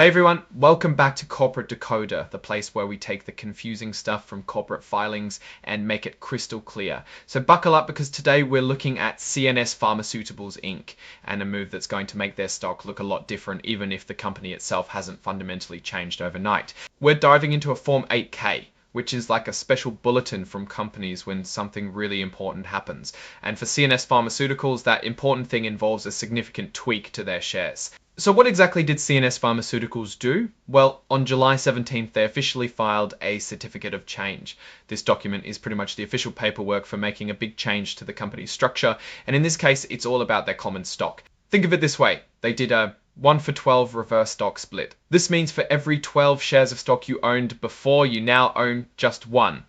Hey everyone, welcome back to Corporate Decoder, the place where we take the confusing stuff from corporate filings and make it crystal clear. So buckle up because today we're looking at CNS Pharmaceuticals Inc. and a move that's going to make their stock look a lot different even if the company itself hasn't fundamentally changed overnight. We're diving into a Form 8K, which is like a special bulletin from companies when something really important happens. And for CNS Pharmaceuticals, that important thing involves a significant tweak to their shares. So what exactly did CNS Pharmaceuticals do? Well, on July 17th, they officially filed a certificate of change. This document is pretty much the official paperwork for making a big change to the company's structure, and in this case, it's all about their common stock. Think of it this way, they did a 1-for-12 reverse stock split. This means for every 12 shares of stock you owned before, you now own just one.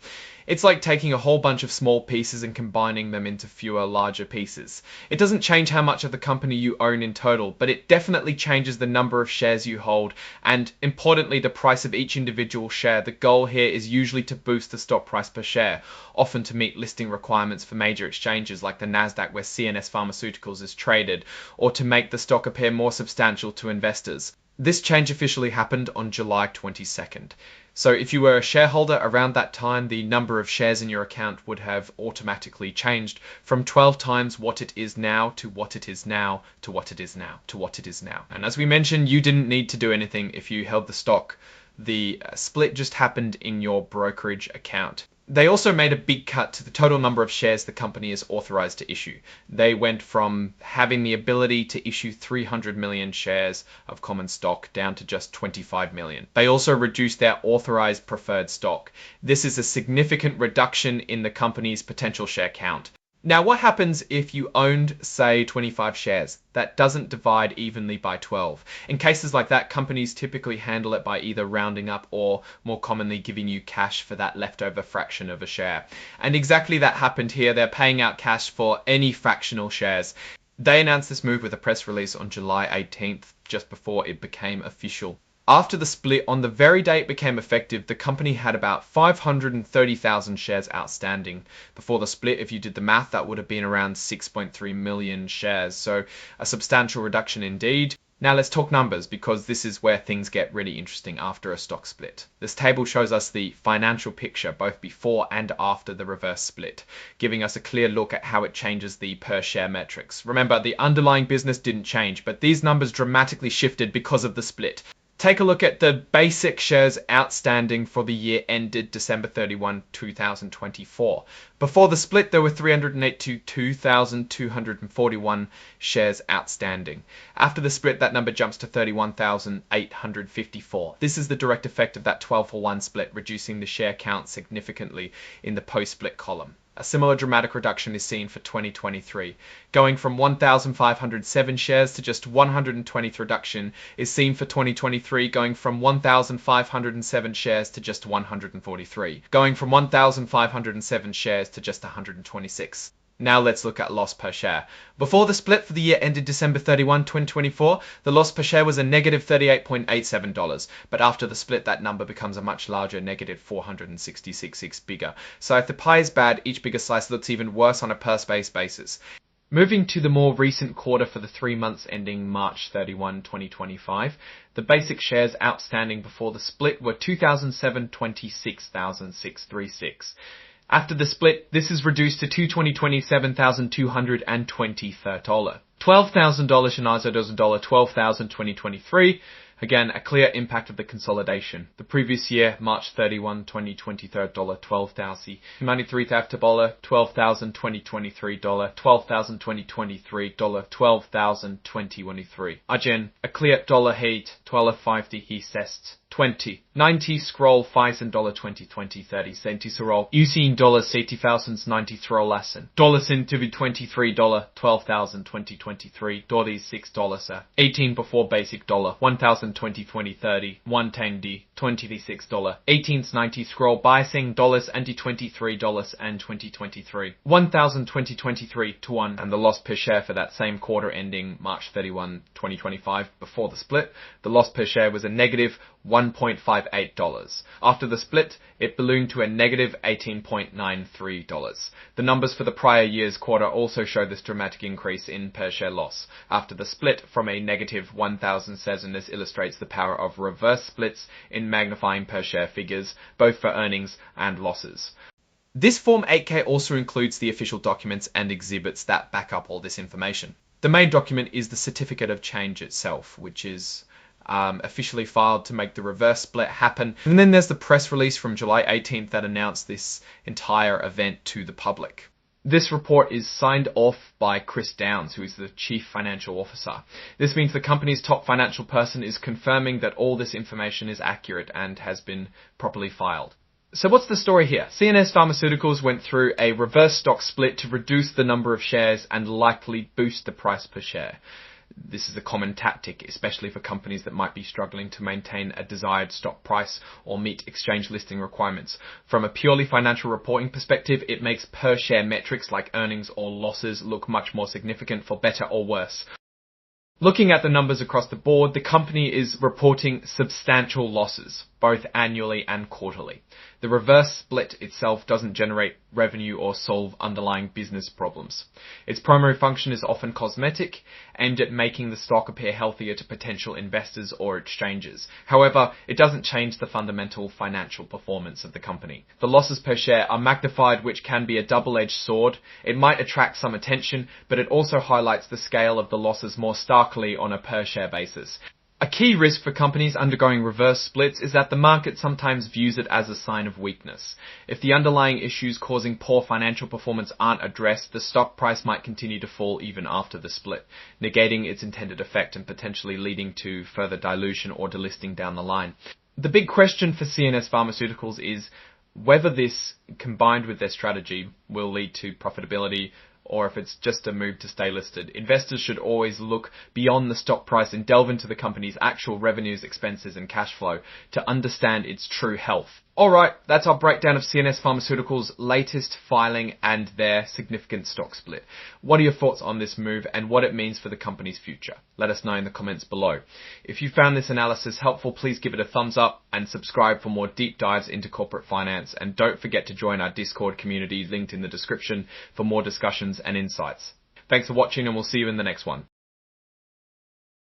It's like taking a whole bunch of small pieces and combining them into fewer larger pieces. It doesn't change how much of the company you own in total, but it definitely changes the number of shares you hold and, importantly, the price of each individual share. The goal here is usually to boost the stock price per share, often to meet listing requirements for major exchanges like the Nasdaq where CNS Pharmaceuticals is traded, or to make the stock appear more substantial to investors. This change officially happened on July 22nd. So if you were a shareholder around that time, the number of shares in your account would have automatically changed from 12 times what it is now to what it is now to what it is now to what it is now. And as we mentioned, you didn't need to do anything if you held the stock. The split just happened in your brokerage account. They also made a big cut to the total number of shares the company is authorized to issue. They went from having the ability to issue 300 million shares of common stock down to just 25 million. They also reduced their authorized preferred stock. This is a significant reduction in the company's potential share count. Now, what happens if you owned, say, 25 shares? That doesn't divide evenly by 12. In cases like that, companies typically handle it by either rounding up or, more commonly, giving you cash for that leftover fraction of a share. And exactly that happened here. They're paying out cash for any fractional shares. They announced this move with a press release on July 18th, just before it became official. After the split, on the very day it became effective, the company had about 530,000 shares outstanding. Before the split, if you did the math, that would have been around 6.3 million shares. So a substantial reduction indeed. Now let's talk numbers, because this is where things get really interesting after a stock split. This table shows us the financial picture both before and after the reverse split, giving us a clear look at how it changes the per share metrics. Remember, the underlying business didn't change, but these numbers dramatically shifted because of the split. Take a look at the basic shares outstanding for the year ended December 31, 2024. Before the split, there were 382,241 shares outstanding. After the split, that number jumps to 31,854. This is the direct effect of that 12-for-1 split, reducing the share count significantly in the post-split column. A similar dramatic reduction is seen for 2023. Going from 1,507 shares to just 120th reduction is seen for 2023, going from 1,507 shares to just 143. Going from 1,507 shares to just 126. Now let's look at loss per share. Before the split for the year ended December 31, 2024, the loss per share was a negative $38.87. But after the split, that number becomes a much larger negative 466 bigger. So if the pie is bad, each bigger slice looks even worse on a per space basis. Moving to the more recent quarter for the 3 months ending March 31, 2025, the basic shares outstanding before the split were 2,726,636. After the split, this is reduced to $227,223. $12,000 Shinazo does $12,000 2023. Again, a clear impact of the consolidation. The previous year, March 31, 2023, $12,000. $93,000 $12,000 2023, $12,000 2023, $12,000 2023. Again, a clear dollar hate, $12.50 he says. 20. 90 scroll $5 $20 30 centi scroll. Using $70,000 90 scroll lesson. $1 to be $23 $12,000 2023 $6 18 before basic dollar 1,000 2020 30 110 D $26 18 90 scroll by saying dollars and $23 and 2023 1,000 2023 to 1, and the loss per share for that same quarter ending March 31 2025 before the split, the loss per share was a negative $1 $1.58. After the split, it ballooned to a negative $18.93. The numbers for the prior year's quarter also show this dramatic increase in per share loss after the split from a negative 1,000 shares, and this illustrates the power of reverse splits in magnifying per share figures, both for earnings and losses. This Form 8K also includes the official documents and exhibits that back up all this information. The main document is the Certificate of Change itself, which is officially filed to make the reverse split happen. And then there's the press release from July 18th that announced this entire event to the public. This report is signed off by Chris Downs, who is the Chief Financial Officer. This means the company's top financial person is confirming that all this information is accurate and has been properly filed. So what's the story here? CNS Pharmaceuticals went through a reverse stock split to reduce the number of shares and likely boost the price per share. This is a common tactic, especially for companies that might be struggling to maintain a desired stock price or meet exchange listing requirements. From a purely financial reporting perspective, it makes per share metrics like earnings or losses look much more significant for better or worse. Looking at the numbers across the board, the company is reporting substantial losses, both annually and quarterly. The reverse split itself doesn't generate revenue or solve underlying business problems. Its primary function is often cosmetic, aimed at making the stock appear healthier to potential investors or exchanges. However, it doesn't change the fundamental financial performance of the company. The losses per share are magnified, which can be a double-edged sword. It might attract some attention, but it also highlights the scale of the losses more starkly on a per share basis. A key risk for companies undergoing reverse splits is that the market sometimes views it as a sign of weakness. If the underlying issues causing poor financial performance aren't addressed, the stock price might continue to fall even after the split, negating its intended effect and potentially leading to further dilution or delisting down the line. The big question for CNS Pharmaceuticals is whether this, combined with their strategy, will lead to profitability, or if it's just a move to stay listed. Investors should always look beyond the stock price and delve into the company's actual revenues, expenses, and cash flow to understand its true health. Alright, that's our breakdown of CNS Pharmaceuticals' latest filing and their significant stock split. What are your thoughts on this move and what it means for the company's future? Let us know in the comments below. If you found this analysis helpful, please give it a thumbs up and subscribe for more deep dives into corporate finance. And don't forget to join our Discord community linked in the description for more discussions and insights. Thanks for watching, and we'll see you in the next one.